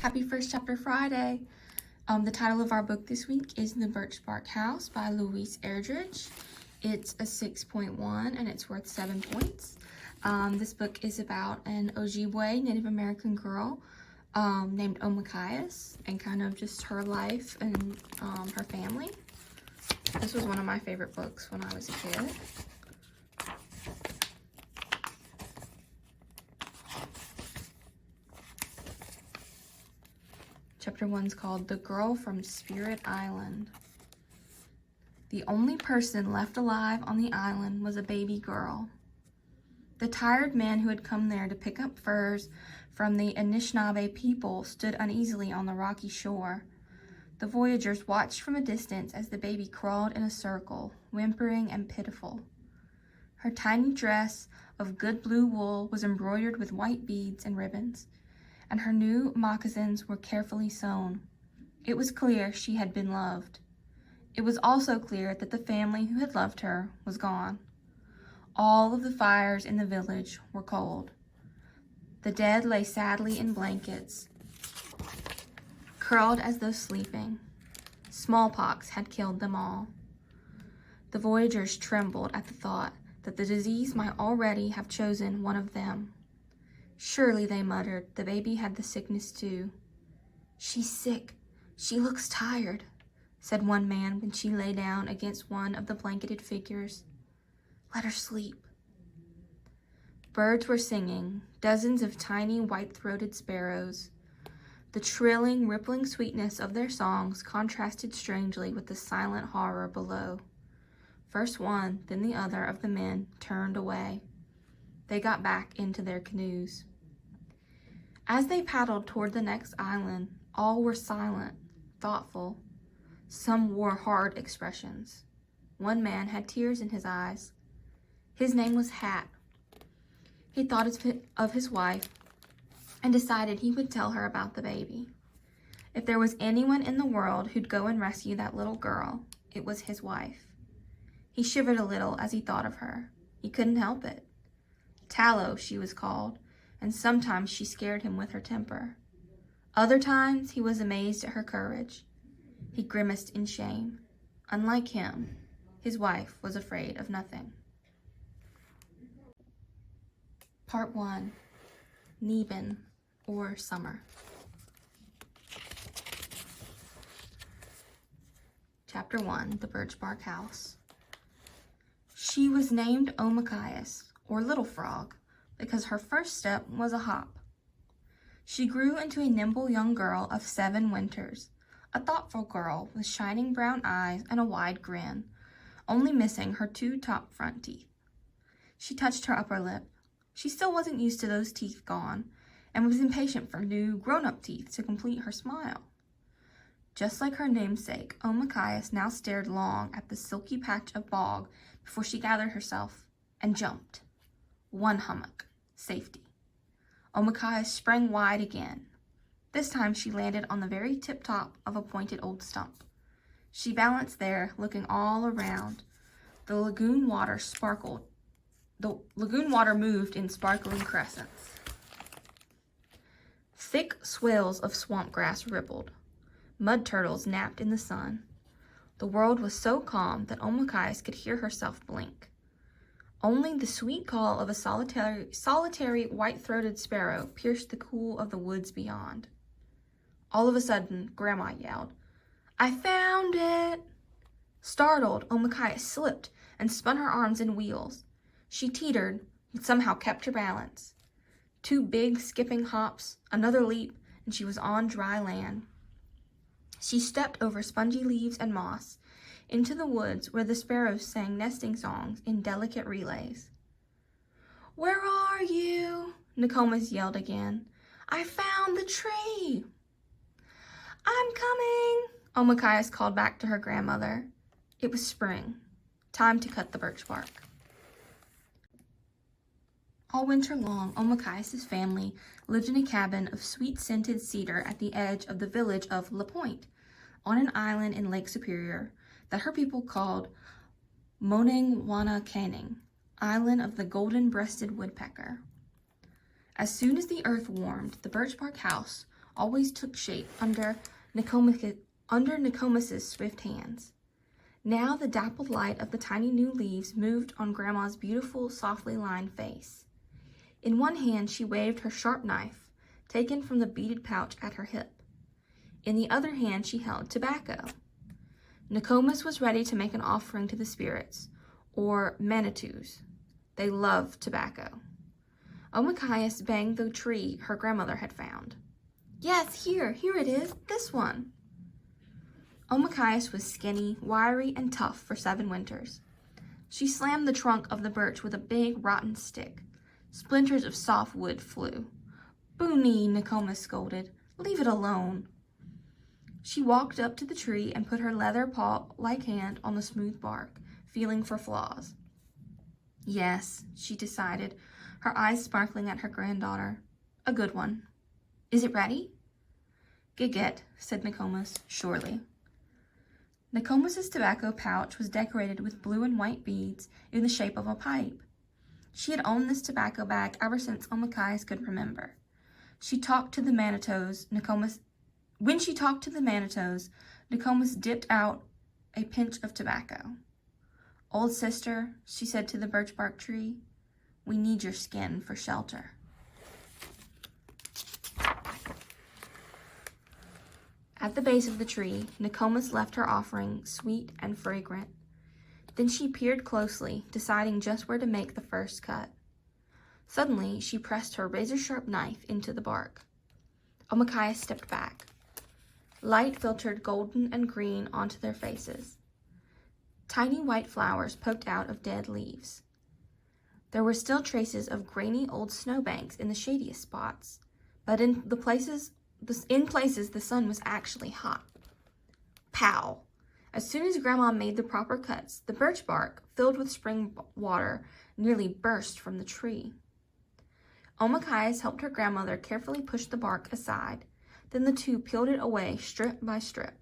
Happy First Chapter Friday. The title of our book this week is The Birchbark House by Louise Erdrich. It's a 6.1 and it's worth 7 points. This book is about an Ojibwa Native American girl named Omakayas and kind of just her life and her family. This was one of my favorite books when I was a kid. Chapter 1 is called The Girl from Spirit Island. The only person left alive on the island was a baby girl. The tired man who had come there to pick up furs from the Anishinaabe people stood uneasily on the rocky shore. The voyagers watched from a distance as the baby crawled in a circle, whimpering and pitiful. Her tiny dress of good blue wool was embroidered with white beads and ribbons, and her new moccasins were carefully sewn. It was clear she had been loved. It was also clear that the family who had loved her was gone. All of the fires in the village were cold. The dead lay sadly in blankets, curled as though sleeping. Smallpox had killed them all. The voyagers trembled at the thought that the disease might already have chosen one of them. Surely, they muttered, the baby had the sickness too. She's sick. She looks tired, said one man when she lay down against one of the blanketed figures. Let her sleep. Birds were singing, dozens of tiny white-throated sparrows. The trilling, rippling sweetness of their songs contrasted strangely with the silent horror below. First one, then the other of the men turned away. They got back into their canoes. As they paddled toward the next island, all were silent, thoughtful. Some wore hard expressions. One man had tears in his eyes. His name was Hat. He thought of his wife and decided he would tell her about the baby. If there was anyone in the world who'd go and rescue that little girl, it was his wife. He shivered a little as he thought of her. He couldn't help it. Tallow, she was called, and sometimes she scared him with her temper. Other times, he was amazed at her courage. He grimaced in shame. Unlike him, his wife was afraid of nothing. Part 1. Neben, or Summer. Chapter 1, The Birchbark House. She was named Omakayas, or Little Frog, because her first step was a hop. She grew into a nimble young girl of 7 winters, a thoughtful girl with shining brown eyes and a wide grin, only missing her 2 top front teeth. She touched her upper lip. She still wasn't used to those teeth gone, and was impatient for new grown-up teeth to complete her smile. Just like her namesake, Omakayas now stared long at the silky patch of bog before she gathered herself and jumped. 1 hummock. Safety. Omakayas sprang wide again. This time she landed on the very tip-top of a pointed old stump. She balanced there, looking all around. The lagoon water sparkled. The lagoon water moved in sparkling crescents. Thick swales of swamp grass rippled. Mud turtles napped in the sun. The world was so calm that Omakayas could hear herself blink. Only the sweet call of a solitary white-throated sparrow pierced the cool of the woods beyond. All of a sudden, Grandma yelled, "I found it!" Startled, Omakayas slipped and spun her arms in wheels. She teetered, but somehow kept her balance. 2 big skipping hops, another leap, and she was on dry land. She stepped over spongy leaves and moss, into the woods where the sparrows sang nesting songs in delicate relays. "Where are you?" Nokomis yelled again. "I found the tree." "I'm coming," Omakayas called back to her grandmother. It was spring. Time to cut the birch bark. All winter long, Omakayas' family lived in a cabin of sweet-scented cedar at the edge of the village of La Pointe, on an island in Lake Superior that her people called Monengwanakanning, Island of the Golden-Breasted Woodpecker. As soon as the earth warmed, the Birchbark House, always took shape under Nokomis's swift hands. Now the dappled light of the tiny new leaves moved on Grandma's beautiful, softly lined face. In one hand she waved her sharp knife, taken from the beaded pouch at her hip. In the other hand she held tobacco. Nokomis was ready to make an offering to the spirits, or Manitous. They loved tobacco. Omakayas banged the tree her grandmother had found. Yes, here it is, this one. Omakayas was skinny, wiry, and tough for 7 winters. She slammed the trunk of the birch with a big, rotten stick. Splinters of soft wood flew. "Booney," Nokomis scolded. "Leave it alone." She walked up to the tree and put her leather paw-like hand on the smooth bark, feeling for flaws. Yes, she decided, her eyes sparkling at her granddaughter. A good one. Is it ready? "Giget," said Nokomis, surely. Nokomis's tobacco pouch was decorated with blue and white beads in the shape of a pipe. She had owned this tobacco bag ever since Omakayas could remember. When she talked to the Manitous, Nokomis dipped out a pinch of tobacco. "Old sister," she said to the birchbark tree, "we need your skin for shelter." At the base of the tree, Nokomis left her offering sweet and fragrant. Then she peered closely, deciding just where to make the first cut. Suddenly, she pressed her razor-sharp knife into the bark. Omakayas stepped back. Light filtered golden and green onto their faces. Tiny white flowers poked out of dead leaves. There were still traces of grainy old snowbanks in the shadiest spots, but in places the sun was actually hot. Pow! As soon as Grandma made the proper cuts, the birch bark, filled with spring water, nearly burst from the tree. Omakayas helped her grandmother carefully push the bark aside. Then the two peeled it away strip by strip.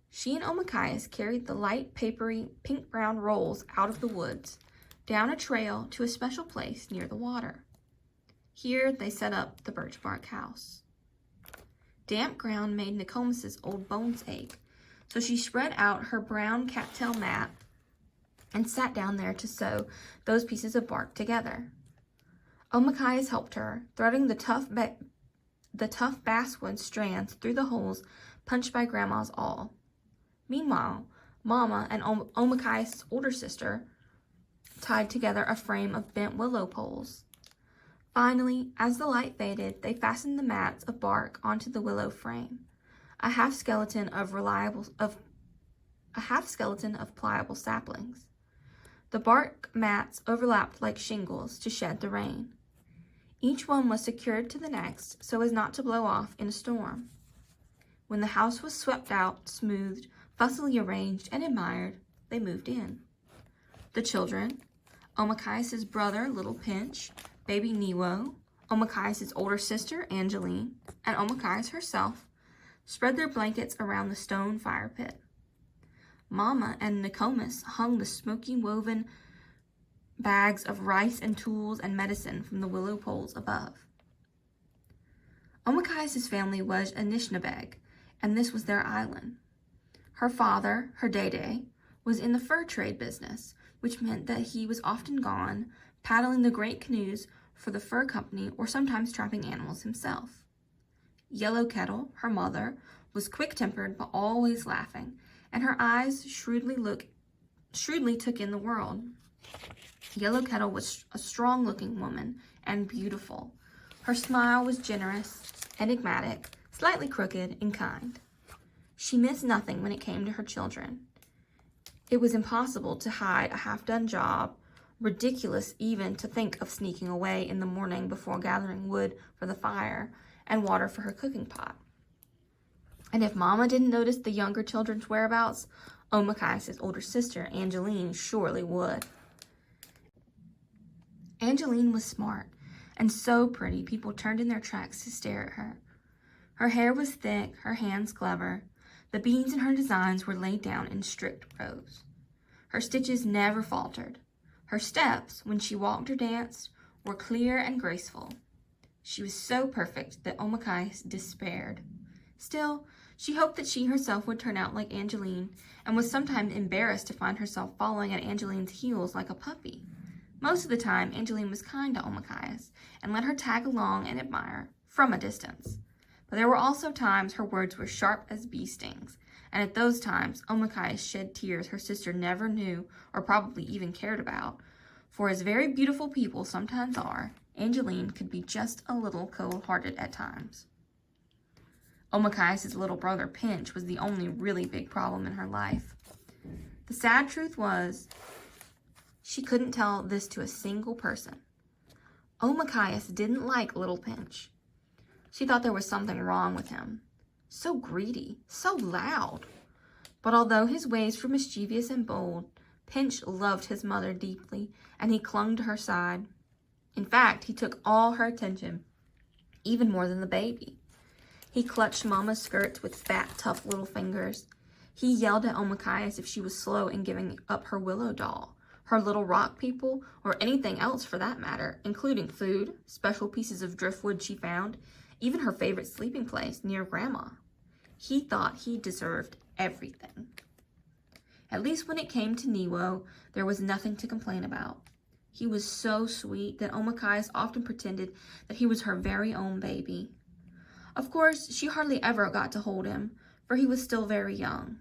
She and Omakayas carried the light, papery, pink-brown rolls out of the woods, down a trail to a special place near the water. Here they set up the Birchbark House. Damp ground made Nokomis's old bones ache, so she spread out her brown cattail mat and sat down there to sew those pieces of bark together. Omakayas helped her, threading the tough basswood strands through the holes punched by Grandma's awl. Meanwhile, Mama and Omakayas' older sister tied together a frame of bent willow poles. Finally, as the light faded, they fastened the mats of bark onto the willow frame, a half skeleton of pliable saplings. The bark mats overlapped like shingles to shed the rain. Each one was secured to the next so as not to blow off in a storm. When the house was swept out, smoothed, fussily arranged, and admired, they moved in. The children, Omakayas' brother, Little Pinch, baby Niwo, Omakayas' older sister, Angeline, and Omakayas herself, spread their blankets around the stone fire pit. Mama and Nokomis hung the smoky woven bags of rice and tools and medicine from the willow poles above. Omakayas' family was Anishinaabeg, and this was their island. Her father, her Dede, was in the fur trade business, which meant that he was often gone, paddling the great canoes for the fur company or sometimes trapping animals himself. Yellow Kettle, her mother, was quick-tempered but always laughing, and her eyes shrewdly took in the world. Yellow Kettle was a strong-looking woman and beautiful. Her smile was generous, enigmatic, slightly crooked, and kind. She missed nothing when it came to her children. It was impossible to hide a half-done job, ridiculous even to think of sneaking away in the morning before gathering wood for the fire and water for her cooking pot. And if Mama didn't notice the younger children's whereabouts, Omakayas' older sister, Angeline, surely would. Angeline was smart and so pretty people turned in their tracks to stare at her. Her hair was thick, her hands clever. The beads in her designs were laid down in strict rows. Her stitches never faltered. Her steps, when she walked or danced, were clear and graceful. She was so perfect that Omakayas despaired. Still, she hoped that she herself would turn out like Angeline, and was sometimes embarrassed to find herself following at Angeline's heels like a puppy. Most of the time, Angeline was kind to Omakayas, and let her tag along and admire, from a distance. But there were also times her words were sharp as bee stings, and at those times, Omakayas shed tears her sister never knew or probably even cared about, for as very beautiful people sometimes are, Angeline could be just a little cold-hearted at times. Omakayas' little brother, Pinch, was the only really big problem in her life. The sad truth was, she couldn't tell this to a single person. Omakayas didn't like little Pinch. She thought there was something wrong with him. So greedy, so loud. But although his ways were mischievous and bold, Pinch loved his mother deeply, and he clung to her side. In fact, he took all her attention, even more than the baby. He clutched Mama's skirts with fat, tough little fingers. He yelled at Omakayas if she was slow in giving up her willow doll, her little rock people, or anything else for that matter, including food, special pieces of driftwood she found, even her favorite sleeping place near Grandma. He thought he deserved everything. At least when it came to Niwo, there was nothing to complain about. He was so sweet that Omakayas often pretended that he was her very own baby. Of course, she hardly ever got to hold him, for he was still very young.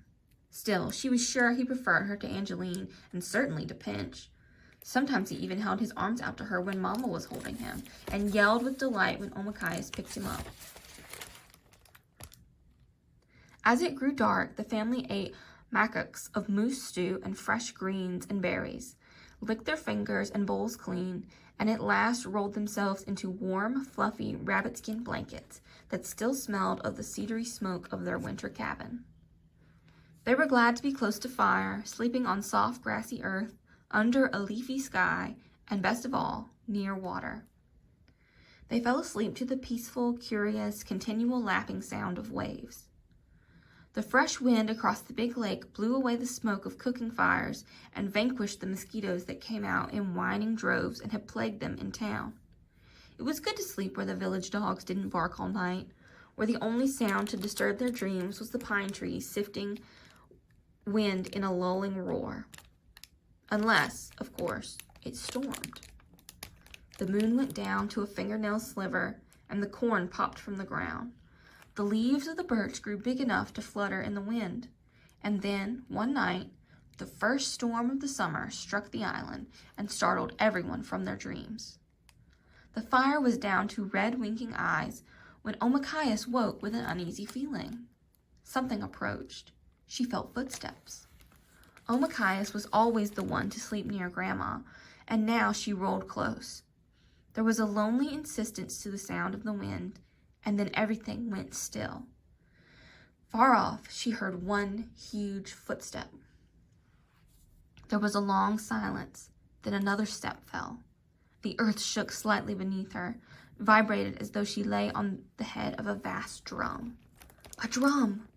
Still, she was sure he preferred her to Angeline, and certainly to Pinch. Sometimes he even held his arms out to her when Mama was holding him, and yelled with delight when Omakayas picked him up. As it grew dark, the family ate makaks of moose stew and fresh greens and berries, licked their fingers and bowls clean, and at last rolled themselves into warm, fluffy rabbit-skin blankets that still smelled of the cedary smoke of their winter cabin. They were glad to be close to fire, sleeping on soft, grassy earth, under a leafy sky, and best of all, near water. They fell asleep to the peaceful, curious, continual lapping sound of waves. The fresh wind across the big lake blew away the smoke of cooking fires and vanquished the mosquitoes that came out in whining droves and had plagued them in town. It was good to sleep where the village dogs didn't bark all night, where the only sound to disturb their dreams was the pine trees sifting wind in a lulling roar. Unless, of course, it stormed. The moon went down to a fingernail sliver, and the corn popped from the ground. The leaves of the birch grew big enough to flutter in the wind. And then, one night, the first storm of the summer struck the island and startled everyone from their dreams. The fire was down to red winking eyes when Omakayas woke with an uneasy feeling. Something approached. She felt footsteps. Omakayas was always the one to sleep near Grandma, and now she rolled close. There was a lonely insistence to the sound of the wind, and then everything went still. Far off, she heard one huge footstep. There was a long silence, then another step fell. The earth shook slightly beneath her, vibrated as though she lay on the head of a vast drum. A drum!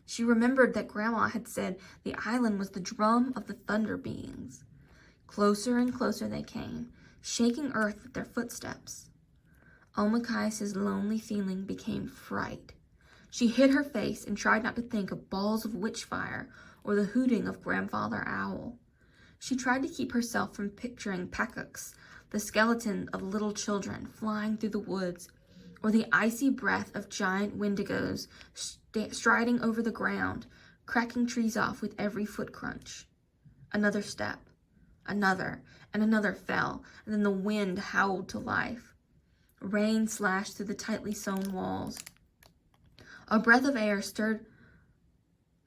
She remembered that Grandma had said the island was the drum of the thunder beings. Closer and closer they came, shaking earth with their footsteps. Omakayas' lonely feeling became fright. She hid her face and tried not to think of balls of witch fire or the hooting of Grandfather Owl. She tried to keep herself from picturing pakaks, the skeleton of little children flying through the woods, or the icy breath of giant wendigos striding over the ground, cracking trees off with every foot crunch. Another step, another, and another fell, and then the wind howled to life. Rain slashed through the tightly sewn walls. A breath of air stirred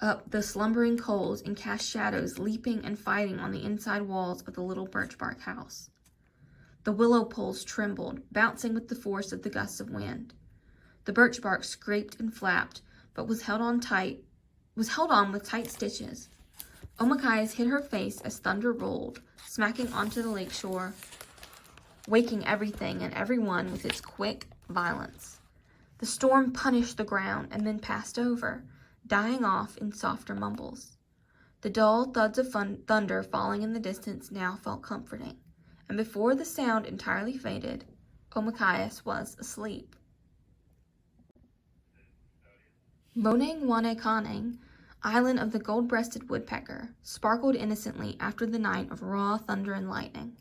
up the slumbering coals and cast shadows leaping and fighting on the inside walls of the little Birchbark House. The willow poles trembled, bouncing with the force of the gusts of wind. The birch bark scraped and flapped, but was held on with tight stitches. Omakayas hid her face as thunder rolled, smacking onto the lakeshore, waking everything and everyone with its quick violence. The storm punished the ground and then passed over, dying off in softer mumbles. The dull thuds of thunder falling in the distance now felt comforting, and before the sound entirely faded, Omakayas was asleep. Bonang Wane Kanang, island of the gold-breasted woodpecker, sparkled innocently after the night of raw thunder and lightning.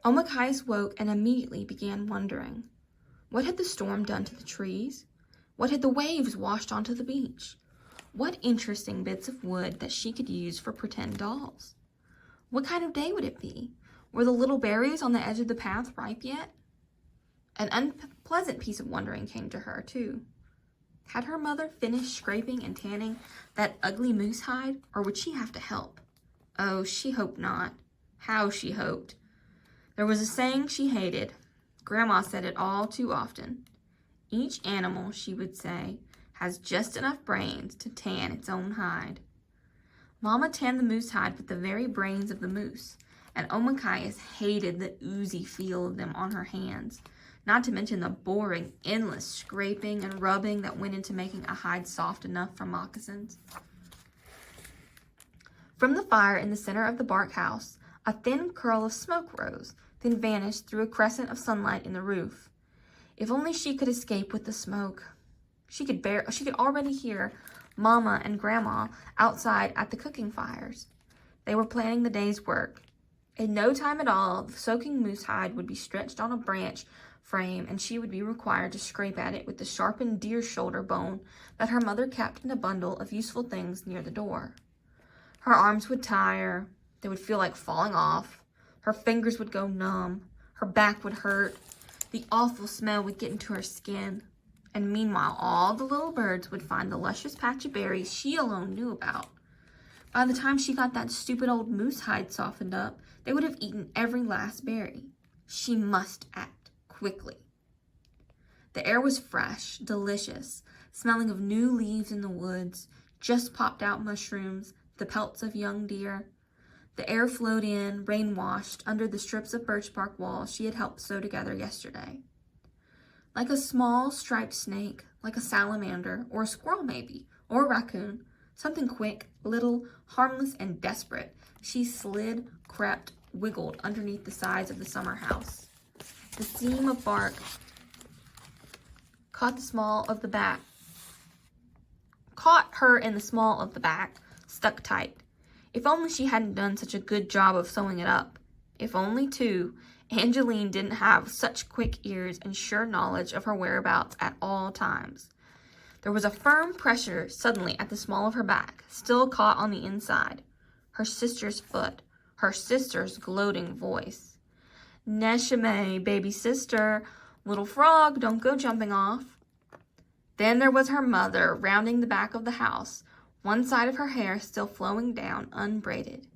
Omakayas woke and immediately began wondering. What had the storm done to the trees? What had the waves washed onto the beach? What interesting bits of wood that she could use for pretend dolls? What kind of day would it be? Were the little berries on the edge of the path ripe yet? An unpleasant piece of wondering came to her, too. Had her mother finished scraping and tanning that ugly moose hide, or would she have to help? Oh, she hoped not. How she hoped. There was a saying she hated. Grandma said it all too often. Each animal, she would say, has just enough brains to tan its own hide. Mama tanned the moose hide with the very brains of the moose, and Omakayas hated the oozy feel of them on her hands, not to mention the boring, endless scraping and rubbing that went into making a hide soft enough for moccasins. From the fire in the center of the bark house, a thin curl of smoke rose, then vanished through a crescent of sunlight in the roof. If only she could escape with the smoke. She could already hear Mama and Grandma outside at the cooking fires. They were planning the day's work. In no time at all, the soaking moose hide would be stretched on a branch frame, and she would be required to scrape at it with the sharpened deer shoulder bone that her mother kept in a bundle of useful things near the door. Her arms would tire. They would feel like falling off. Her fingers would go numb. Her back would hurt. The awful smell would get into her skin. And meanwhile, all the little birds would find the luscious patch of berries she alone knew about. By the time she got that stupid old moose hide softened up, they would have eaten every last berry. She must act quickly. The air was fresh, delicious, smelling of new leaves in the woods, just popped out mushrooms, the pelts of young deer. The air flowed in, rain-washed, under the strips of birchbark wall she had helped sew together yesterday. Like a small striped snake, like a salamander, or a squirrel maybe, or a raccoon, something quick, little, harmless, and desperate, she slid, crept, wiggled underneath the sides of the summer house. The seam of bark caught her in the small of the back, stuck tight. If only she hadn't done such a good job of sewing it up. If only, too, Angeline didn't have such quick ears and sure knowledge of her whereabouts at all times. There was a firm pressure suddenly at the small of her back, still caught on the inside. Her sister's foot, her sister's gloating voice. Neshame, baby sister, little frog, don't go jumping off. Then there was her mother rounding the back of the house, one side of her hair still flowing down, unbraided.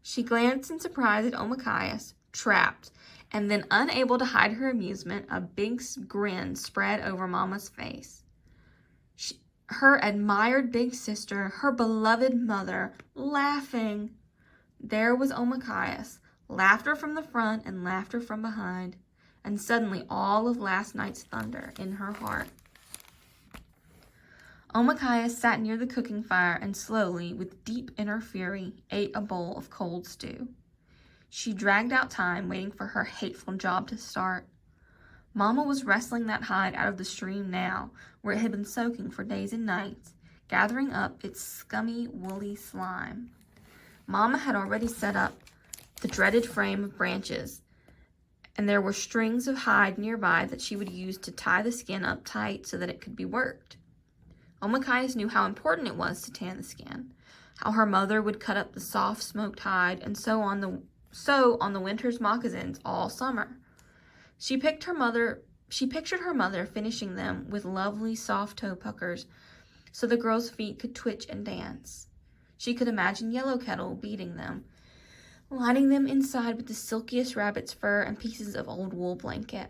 She glanced in surprise at Omakayas, trapped, and then unable to hide her amusement, a big grin spread over Mama's face. Her admired big sister, her beloved mother, laughing. There was Omakayas, laughter from the front and laughter from behind, and suddenly all of last night's thunder in her heart. Omakayas sat near the cooking fire and slowly, with deep inner fury, ate a bowl of cold stew. She dragged out time, waiting for her hateful job to start. Mama was wrestling that hide out of the stream now, where it had been soaking for days and nights, gathering up its scummy, woolly slime. Mama had already set up the dreaded frame of branches, and there were strings of hide nearby that she would use to tie the skin up tight so that it could be worked. Omakayas knew how important it was to tan the skin, how her mother would cut up the soft smoked hide and sew on the winter's moccasins all summer. She pictured her mother finishing them with lovely soft toe puckers so the girls' feet could twitch and dance. She could imagine Yellow Kettle beating them, lining them inside with the silkiest rabbit's fur and pieces of old wool blanket.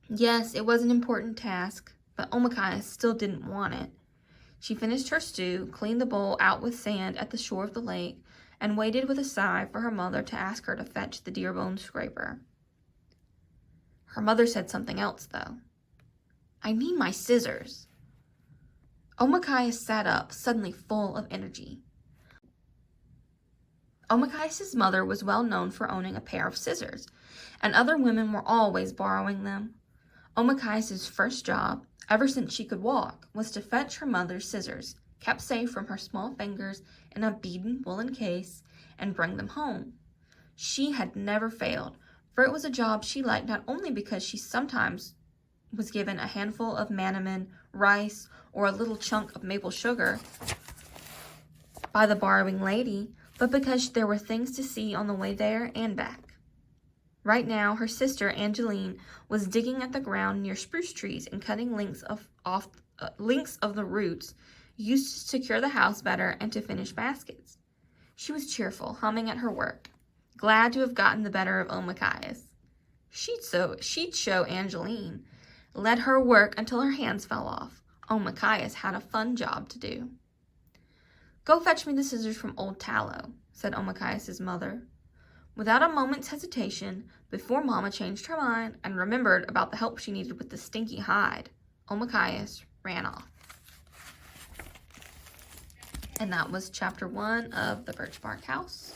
Yes, it was an important task, but Omakayas still didn't want it. She finished her stew, cleaned the bowl out with sand at the shore of the lake, and waited with a sigh for her mother to ask her to fetch the deer bone scraper. Her mother said something else, though. I need my scissors. Omakayas sat up, suddenly full of energy. Omakayas' mother was well known for owning a pair of scissors, and other women were always borrowing them. Omakayas' first job, ever since she could walk, was to fetch her mother's scissors, kept safe from her small fingers in a beaded woolen case, and bring them home. She had never failed, for it was a job she liked not only because she sometimes was given a handful of mannamin, rice, or a little chunk of maple sugar by the borrowing lady, but because there were things to see on the way there and back. Right now, her sister, Angeline, was digging at the ground near spruce trees and cutting lengths of the roots used to secure the house better and to finish baskets. She was cheerful, humming at her work, glad to have gotten the better of Omakayas. She'd show Angeline, let her work until her hands fell off. Omakayas had a fun job to do. "Go fetch me the scissors from old Tallow," said Omakayas' mother. Without a moment's hesitation, before Mama changed her mind and remembered about the help she needed with the stinky hide, Omakayas ran off. And that was chapter 1 of the Birchbark House.